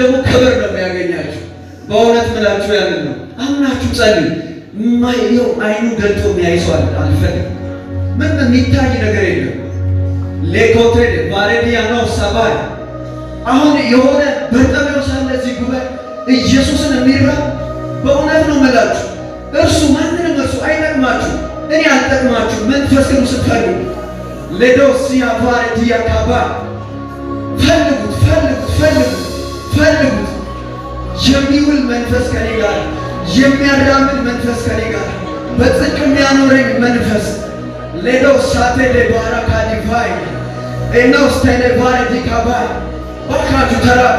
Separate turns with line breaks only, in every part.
ደግሞ ክብር ነው የሚያገኛችሁ። በእውነት ምላችሁ ያንን ነው። አምናችሁ ጸልዩ። ማየው አይኑ ገልጦ የሚያይ ሰው አልፈልግም። ምን የሚታይ ነገር የለም። ሌኮቴል ባሬዲያ ነው ሰባይ አሁን የሆነ በርጠሜው ሳለ እዚህ ጉባኤ ኢየሱስን የሚራብ በእውነት ነው የምላችሁ። እርሱ ማንንም እርሱ አይጠቅማችሁ። እኔ አልጠቅማችሁ። መንፈስ ቅዱስ ፈልጉ። ሌዶሲያ ባሬዲያ ካባ ፈልጉት፣ ፈልጉት፣ ፈልጉት፣ ፈልጉት። የሚውል መንፈስ ከኔ ጋር፣ የሚያራምድ መንፈስ ከኔ ጋር፣ በጽድቅ የሚያኖረኝ መንፈስ ሌዶሳቴ ለባራካ ዲቫይ ኤኖስ ተለባረዲ ካባይ ባካችሁ ተራቡ።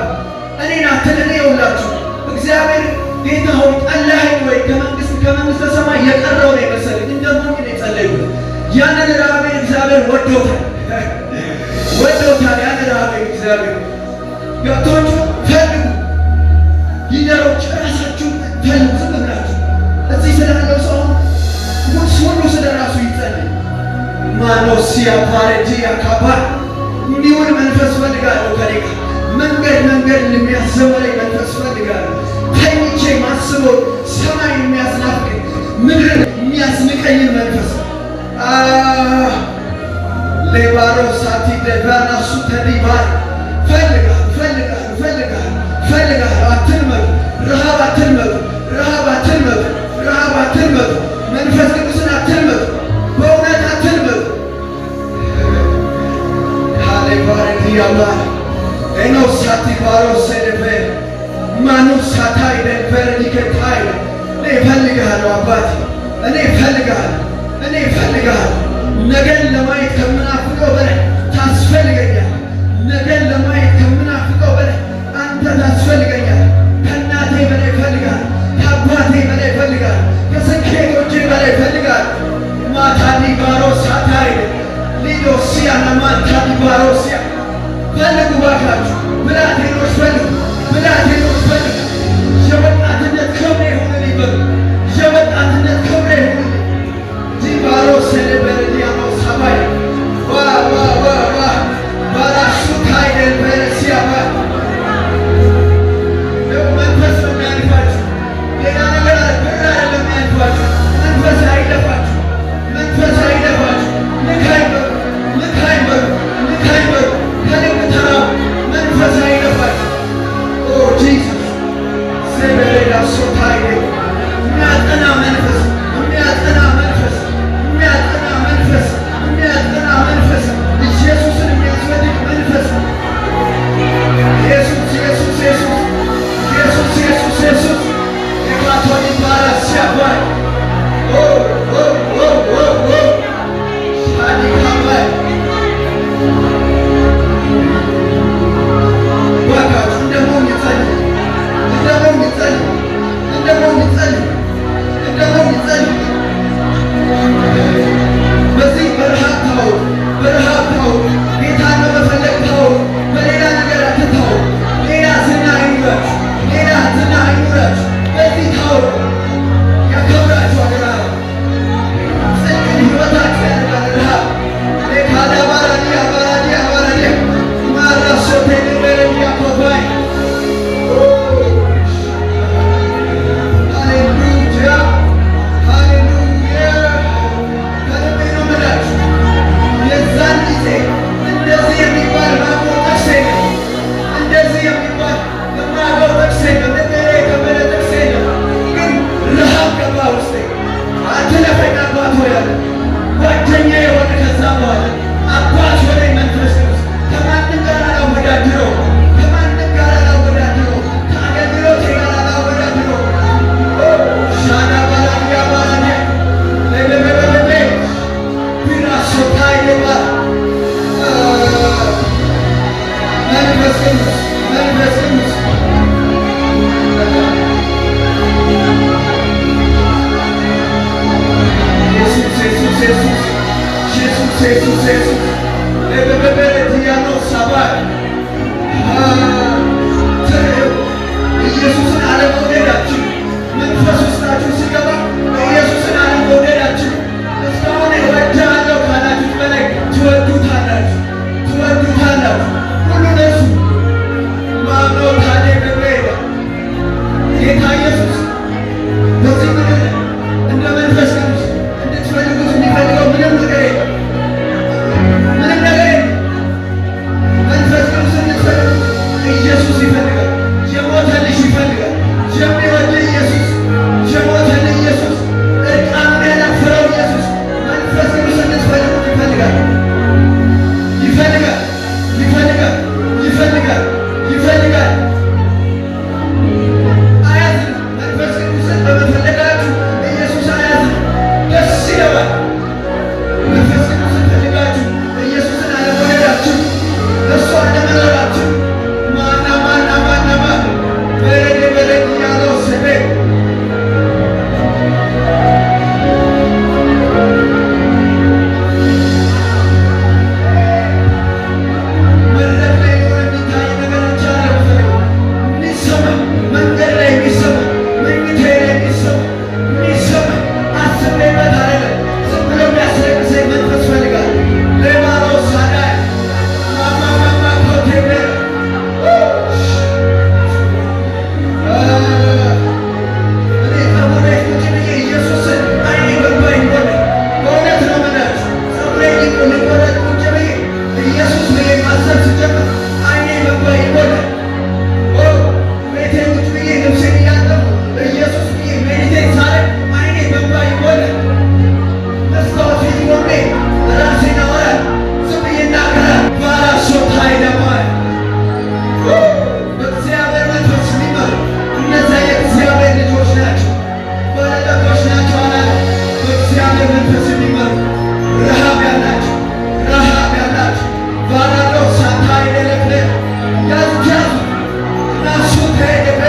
እኔን አትልኔ የውላችሁ እግዚአብሔር ጌታ ሆይ ጠላኸኝ ወይ ከመንግሥተ ሰማይ የቀረው ነው የመሰለኝ። እንደሞኝ ነው የጸለይኩት። ያንን ረሃቤን እግዚአብሔር ወዶታል፣ ወዶታል። ያንን ረሃቤን እግዚአብሔር ገብቶቹ ፈልጉ። ሊደሮች ራሳችሁ ፈልጉ። ዝም ብላችሁ እዚህ ስላለው ሰው ሁሉ ስለ ራሱ ይጸልይ። ማኖሲያ ፓሬቲ አካባ እንዲሁን መንፈስ ፈልጋለሁ። ከኔ ጋር መንገድ የሚያዘመረኝ መንፈስ ፈልጋለሁ። ተኝቼ ማስበው ሰማይ የሚያስናፍቀኝ ምድርን የሚያስንቀኝን መንፈስ ሌባሮ ሳቲ ደባናሱ ተዲባር ፈልጋለሁ። አትልመዱ። ረሃብ አትልመዱ። መንፈስ ቅዱስን አትልመዱ። በእውነት አትልመዱ። ካሌባረዲ ያላ ኤኖሳቲ ባሮ ሴደፌ ማኑ ሳታይ ደንበር ሊከታይ እኔ እፈልግሃለሁ አባቴ፣ እኔ እፈልግሃለሁ። ነገን ለማየት ከምናፍቀው በላይ ታስፈልገኛል። ነገን ለማየት ከምናፍቀው በላይ አንተ ታስፈልገኛል። ከእናቴ በላይ እፈልግሃለሁ። ከአባቴ በላይ እፈልግሃለሁ። ከስኬቶቼ በላይ እፈልግሃለሁ። ማታዲ ባሮ ሳታይ ሊዶሲያ ለማታዲ ባሮሲያ ፈልጉ ባካችሁ። ብላቴኖች ፈልጉ። የወጣትነት ክብሬ ይሁንልኝ በሉ። የወጣትነት ክብሬ ይሁንልኝ። ዲባሮ ሴሌበረዲያኖ ሰባይ ባራሹ ታይደል በረሲያባ መንፈስ ነው የሚያልፋችሁ። ሌላ ነገር ብር አይደለም የሚያልፋችሁ። መንፈስ አይለፋችሁ። ንካይ በሉ። ከልብ ተራቡ። መንፈስ አይለፋችሁ። ጂሱስ ሴበሬዳ ሶታይደ የሚያጠና መንፈስ ኢየሱስን የሚያስፈልግ መንፈስ ኢየሱስ የካቶሊክ ባራ ሲያባይ በመንፈስ የሚመሩ ረሃብ ያላቸው ባላዶ ሳታይ ለለለ ያዝጃዝ ናሱ ተይደበ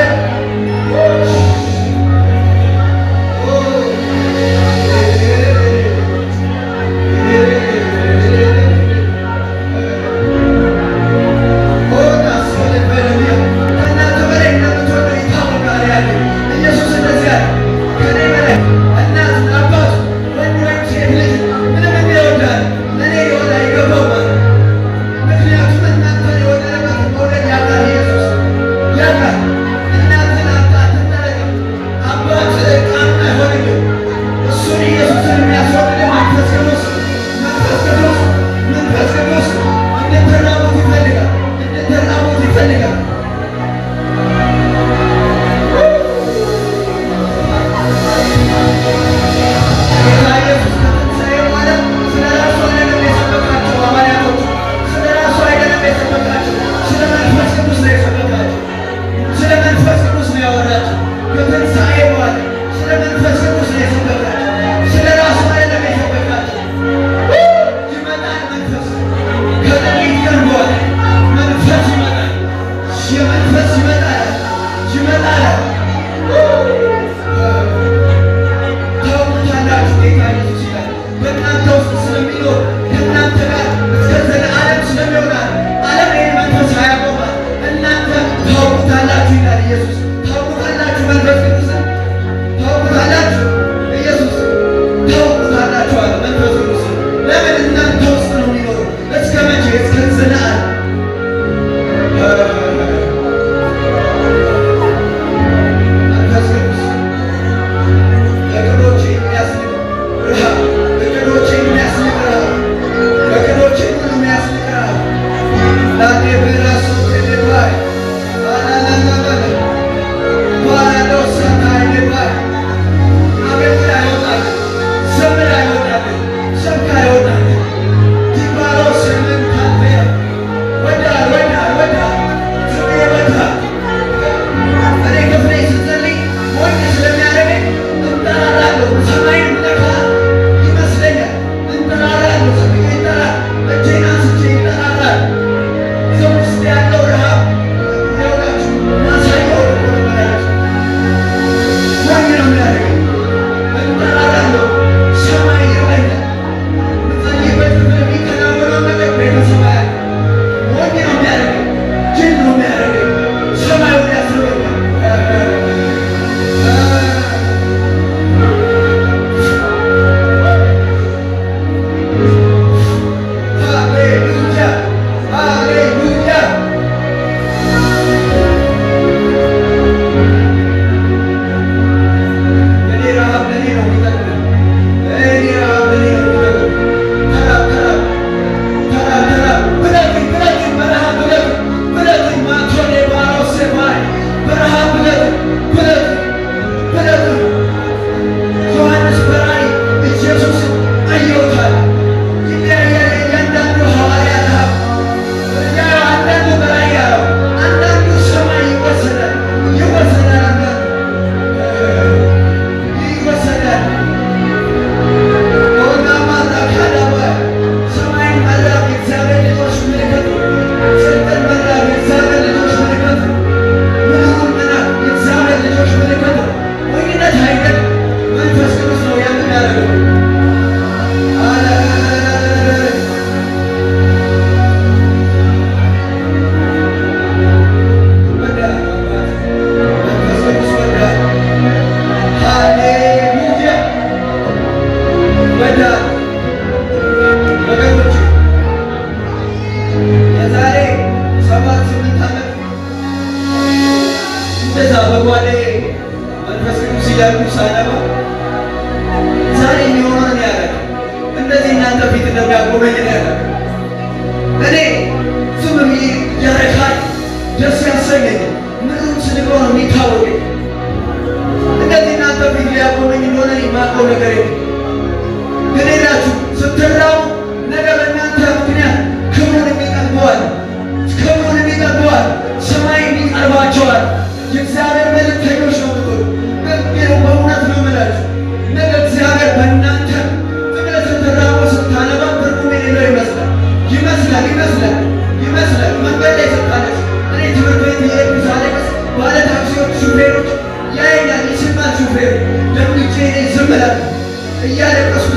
እግዚአብሔር በእናንተ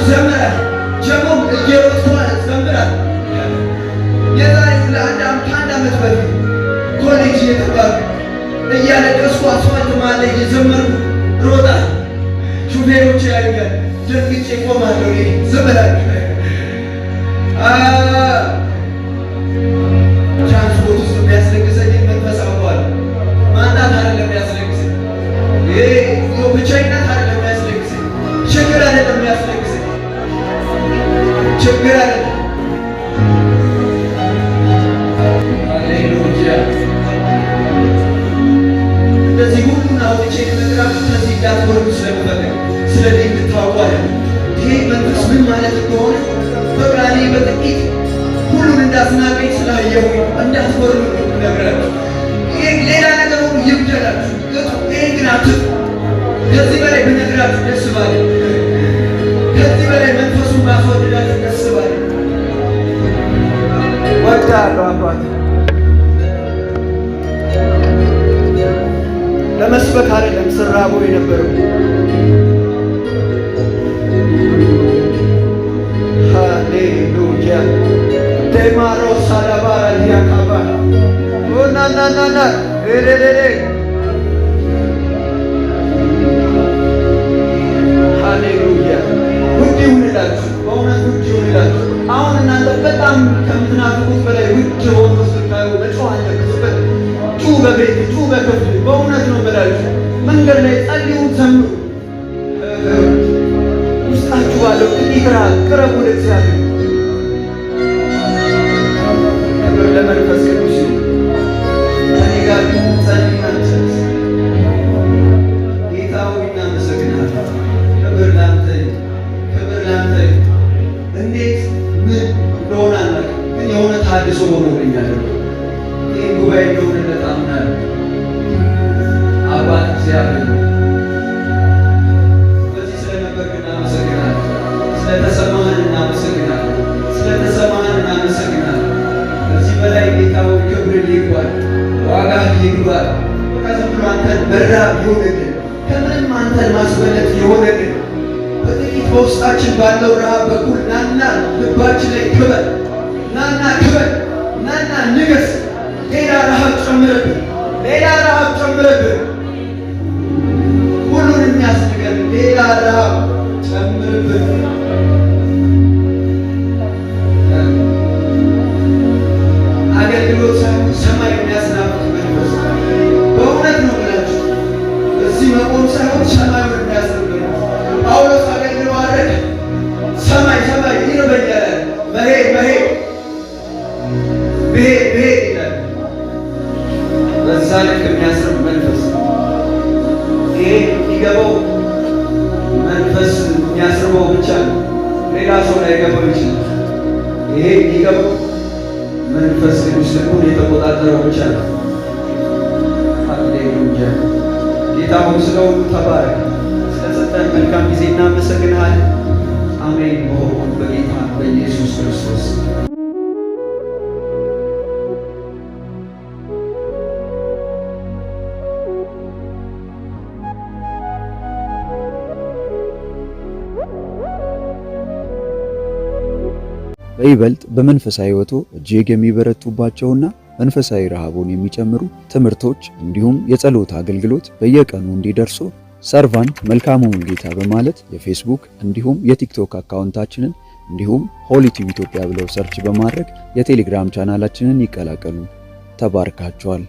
ዘምራል። ጀሞም እየሮጥኩ ዘምራል። የዛሬ ለአንድ ዓመት በፊት ኮሌጅ እየተባሉ እያለቀስኩ አስፋልት መሃል ላይ እየዘመርኩ ሮጣ ሹፌሮች ያዩኛል። ደንግጬ ቆማለሁ። ዝም እላለሁ። ትራንስፖርት ውስጥ የሚያስለቅሰኝ መንፈስ አውቀዋለሁ። ማጣት አይደለም የሚያስለቅሰኝ፣ ብቸኝነት አይደለም የሚያስለቅሰኝ፣ ችግር አይደለም የሚያስለቅሰኝ፣ ችግር አይደለም። ሃሌሉያ። እንደዚህ ሁሉን አውጥቼ ልነግራችሁ ከዚህ እንዳትወርዱ ስለምፈልግ ስለዚህ እንድታውቁ አይደለም። ይሄ መንፈስ ምን ማለት እንደሆነ በቃ እኔ በጥቂት ሁሉን እንዳስናቀኝ ስላየሁ እንዳትወርዱ ልነግራችሁ። ይሄ ሌላ ነገር ሁሉ ይብደላችሁ፣ ይሄ ግን አትጡ። ከዚህ በላይ ብነግራችሁ ደስ ባለ፣ ከዚህ በላይ መንፈሱን ባስወደዳችሁ ደስ ባለ። ወዳለሁ አባት ለመስበክ አይደለም ስራቦ የነበረው። ሃሌሉያ ደማሮ ሳላባራ ሊያካባ ኦናናናና ኤሬሬሬ ሃሌሉያ። ውድ ይሁንላችሁ፣ በእውነት ውድ ይሁንላችሁ። አሁን እናንተ በጣም ከምትናፍቁት በላይ ውድ ሆኖ ስታዩ መጮህ አለበት። ጩ በቤት ጩ በክፍል በእውነት ነው ብላችሁ መንገድ ላይ ጸልዩ፣ ዘምሩ። ውስጣችሁ ባለው ጥቂት ራብ ቅረቡ ወደ እግዚአብሔር። ክብር ለመንፈስ ቅዱስ ይሁን። ከኔ ጋር ጸልይናንስ ጌታ ሆይ እናመሰግናለን። ክብር ላንተ፣ ክብር ላንተ። እንዴት ምን እንደሆነ አናውቅም፣ ግን የሆነ ታድሶ ሆኖልኛል። ይህ ጉባኤ እንደሆነ ለጣምናል አባት እግዚአብሔር በዚህ ስለነበር እናመሰግናለን። ስለተሰማህን እናመሰግናለን። ስለተሰማህን እናመሰግናለን። ከዚህ በላይ ጌታው ክብር ይግባል፣ ዋጋ ይግባል። በቃ ዝም ብሎ አንተን መራብ ይሆንልን፣ ከምንም አንተን ማስበለጥ ይሆንልን። በጥቂት በውስጣችን ባለው ረሃብ በኩል ናና ልባችን ላይ ክበል፣ ናና ክበል፣ ናና ንገስ። ሌላ ረሃብ ጨምረብን፣ ሌላ ረሃብ ጨምረብን። ሁሉን የሚያስንቀን ሌላ ረሃብ ጨምርብን። አገልግሎት ሳይሆን ሰማይ የሚያስናፍቅ መንፈስ በእውነት ነው ብላችሁ እዚህ መቆም ሳይሆን ሰማዩን የሚያስናፍቅ ጳውሎስ አገልግሎ አረግ ሰማይ ሰማይ ይርበኛል፣ መሄድ መሄድ ብሄድ ብሄድ ይላል። በዛ ልክ የሚያስርብ መንፈስ ይሄ የሚገባው መንፈስ የሚያስርበው ብቻ ነው። ሌላ ሰው ላይ ገባው ይችላል። ይሄ የሚገባው መንፈስ ቅዱስ ልቡን የተቆጣጠረው ብቻ ነው። ሃሌሉያ። ጌታ ሆይ ስለሁሉ ተባረክ። ስለሰጠን መልካም ጊዜ እናመሰግንሃለን። አሜን። በሆኑ በጌታ በኢየሱስ ክርስቶስ
በይበልጥ በመንፈሳዊ ሕይወቶ እጅግ የሚበረቱባቸውና መንፈሳዊ ረሃቡን የሚጨምሩ ትምህርቶች እንዲሁም የጸሎት አገልግሎት በየቀኑ እንዲደርሱ ሰርቫንት መልካሙ ሙሉጌታ በማለት የፌስቡክ እንዲሁም የቲክቶክ አካውንታችንን እንዲሁም ሆሊ ቲዩብ ኢትዮጵያ ብለው ሰርች በማድረግ የቴሌግራም ቻናላችንን ይቀላቀሉ። ተባርካችኋል።